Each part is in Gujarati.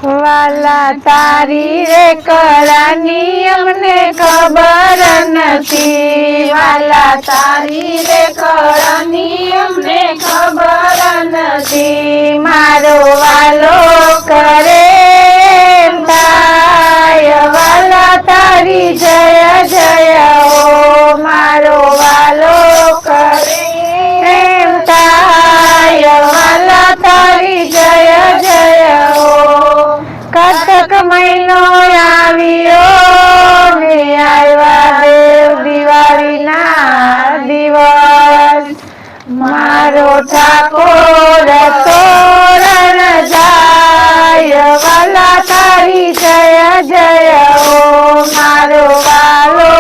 વાલા તારી રે કળાની અમને ખબર નથી, વાલા તારી રે કળાની અમને ખબર નથી, મારો વાલો કરે એમ થાય, વાલા તારી જય જય હો, મારો વાલો કરે એમ થાય, વાલા તારી જય જય હો। કાર્તક મહિનો આવ્યો ને આવ્યા દેવ દિવાળીના દિવસ, મારો ઠાકોર તોરણ જાય, વાલા તારી જય જય હો, મારો વાલો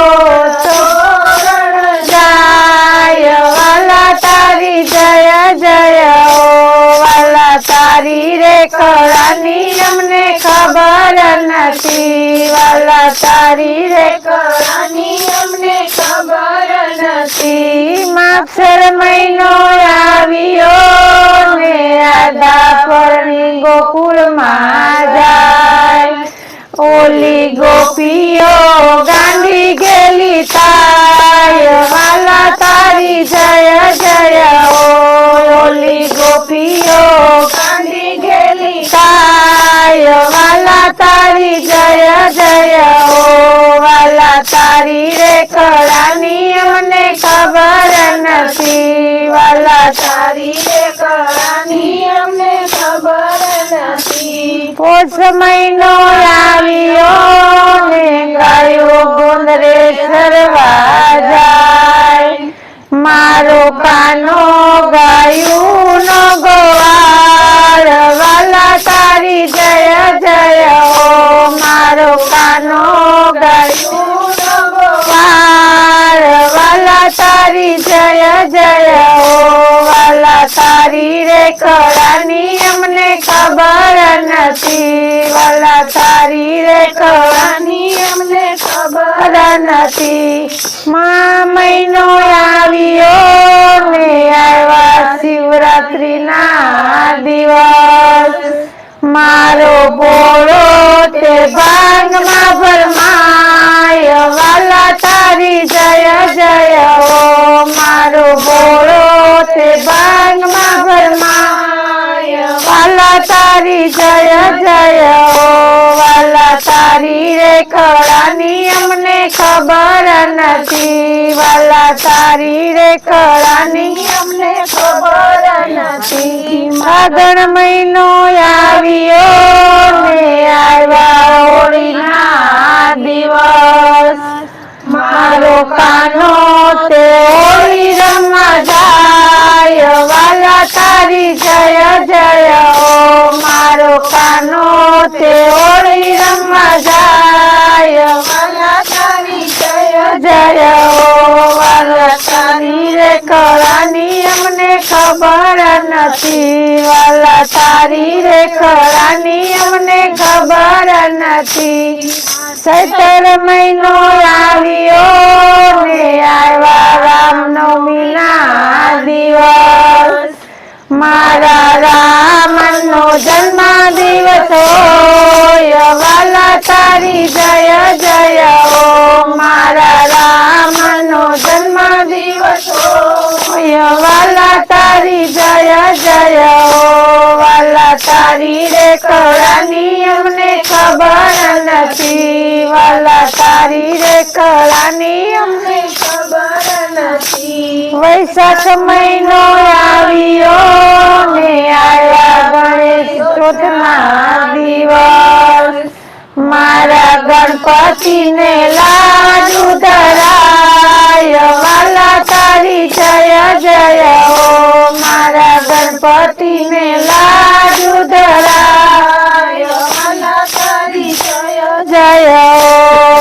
તોરણ જાય, વાલા તારી જય જય હો, વાલા તારી રે કળાની અમને ખબર નથી, વાલા તારી રે કળાની અમને ખબર નથી, માગસર મહિનો આવ્યો ને આદા પરણી ગોકુળમાં જાય, ઓલી ગોપીઓ ગાંડી ગેલી થાય, વાલા તારી જય જય હો, ઓલી ગોપીઓ ગાંડી ગેલી થાય, વાલા તારી જય જય હો, વાલા તારી રે કળાની અમને ખબર નથી, વાલા તારી રે કળાની અમને ખબર નથી, પોષ મહિનો આવ્યો ને ગાયો ગોંદરે સરવા જાય, મારો કાનો ગાયું નો ગોવાળ, વાલા તારી જય જય હો, મારો કાનો ગાયું નો ગોવાળ, વાલા તારી જય જય હો, વાલા તારી રે કળાની અમને ખબર નથી, વાલા તારી રે કળાની અમને ખબર નથી, મા મહિનો આવ્યો ને આવ્યા શિવરાત્રીના દિવસ, મારો ભોળો તે ભાંગમાં ભરમાય, વાલા તારી જય જય હો, મારો ભોળો તે ભાંગમાં ભરમાય, વાલા તારી જય જય હો, વાલા તારી રે કળાની અમને ખબર નથી, વાલા તારી રે કળાની અમને ખબર નથી, ફાગણ મહિનો આવ્યો ને આવ્યા હોળીના દિવસ, મારો કાનો તે હોળી રમવા જાય, વાલા તારી જય જય હો, મારો કાનો તે હોળી રમવા જાય, વાલા તારી જય જય હો, વાલા તારી રે કળાની અમને ખબર નથી, વાલા તારી રે કળાની અમને ખબર નથી, ચૈત્ર મહિનો આવ્યો ને આવ્યા રામનવમીના દિવસ, મારા રામનો જન્મ દિવસ હોય, વાલા તારી જય જય હો, મારા રામનો જન્મ દિવસ હોય, વાલા તારી જય જય હો, વાલા તારી રે કળાની અમને ખબર નથી, વાલા તારી રે કળાની અમને ખબર નથી, વૈશાખ મહિનો આવ્યો ને આવ્યા ગણેશ ચોથના દિવસ, મારા ગણપતિને લાડુ ધરાય, વાલા તારી જય જય હો, મારા ગણપતિને લાડુ ધરાય, વાલા તારી જય જય હો,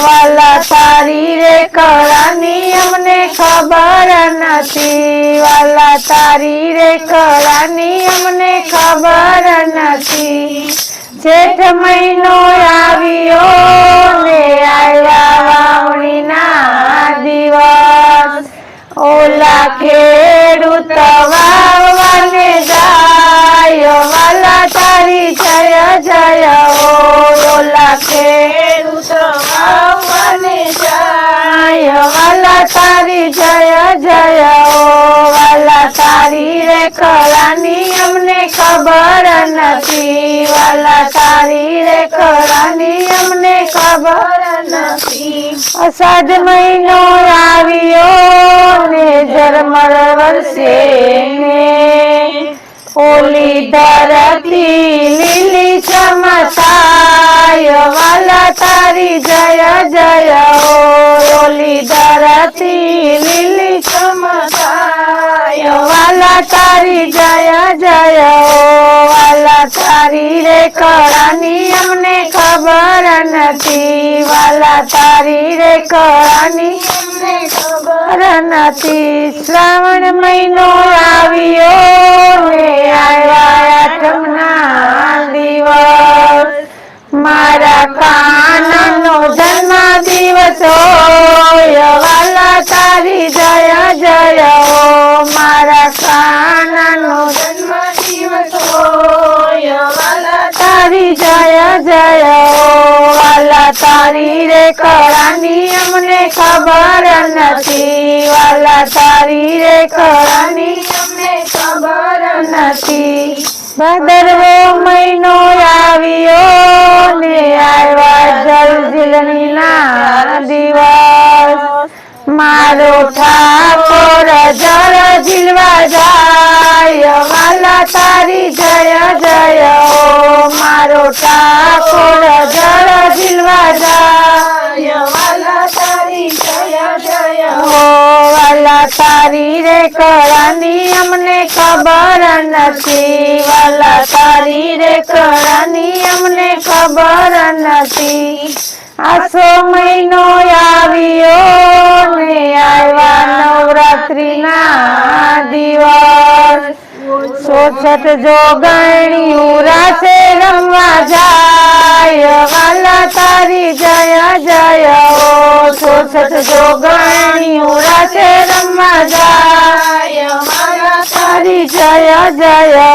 વાલા તારી રે કળાની અમને ખબર નથી, વાલા તારી રે કળાની અમને ખબર નથી, જેઠ મહિનો આવ્યો ને આવ્યા વાવણીના દિવસ, ઓલા ખેડૂત વાવવાને જાય, વાલા તારી જય જય હો, રેખલાની અમને ખબર નથી વાલા તારી રેખલાની અમને ખબર નથી અષાઢ મહિનો આવ્યો ને ઝરમર વરસે ને ઓલી ધરતી લીલી ચમતાય વાલા તારી જય જય ઓલી ધરતી લીલી ચમતાય વાલા તારી જય જય વાલા તારી રેખલાની અમને ખબર નથી વાલા તારી રેખલાની અમને ખબર નથી શ્રાવણ મહિનો આવ્યો ને આવ્યા આઠમના દિવસ મારા કાનનો જન્મ દિવસ હોય વાલા તારી જય જય મારા કાનનો જન્મ દિવસ હોય વાલા તારી જય જય વાલા તારી રેખલાની અમને ખબર નથી વાલા તારી રેખલાની અમને ખબર નથી ભાદરવો મહિનો આવ્યો ને આવ્યા જલજીલની ના દિવસ મારો ઠાકોર જળ ઝીલવા જાય વાલા તારી જય જય મારો ઠાકોર જળ ઝીલવા જાય વાલા તારી જય જય વાલા તારી રેખલાની અમને ખબર નથી વાલા તારી રેખલાની અમને ખબર નથી આસો મહિનો આવ્યો ને આવ્યા નવરાત્રિના દિવસ સોછત જોગણી ઉરાસે રમવા જાય વાલા તારી જય જય સોછત જોગણી ઉરાસે રમવા જાય વાલા તારી જય જય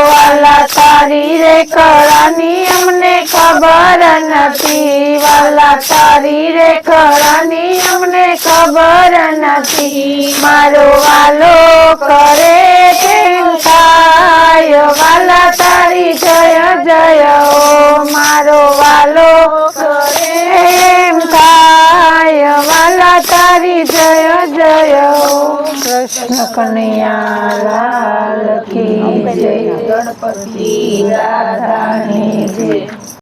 વાલા તારી રેખલાની અમને ખબર નથી વાલા તારી રેખલાની અમને ખબર નથી મારો વાલો કરે તેમ થાય વાલા તારી જય જય મારો વાલો કરે એમ થાય વાલા તારી જય જય કૃષ્ણ કનૈયા લાલ કી જય ગણપતિ દાદાની જય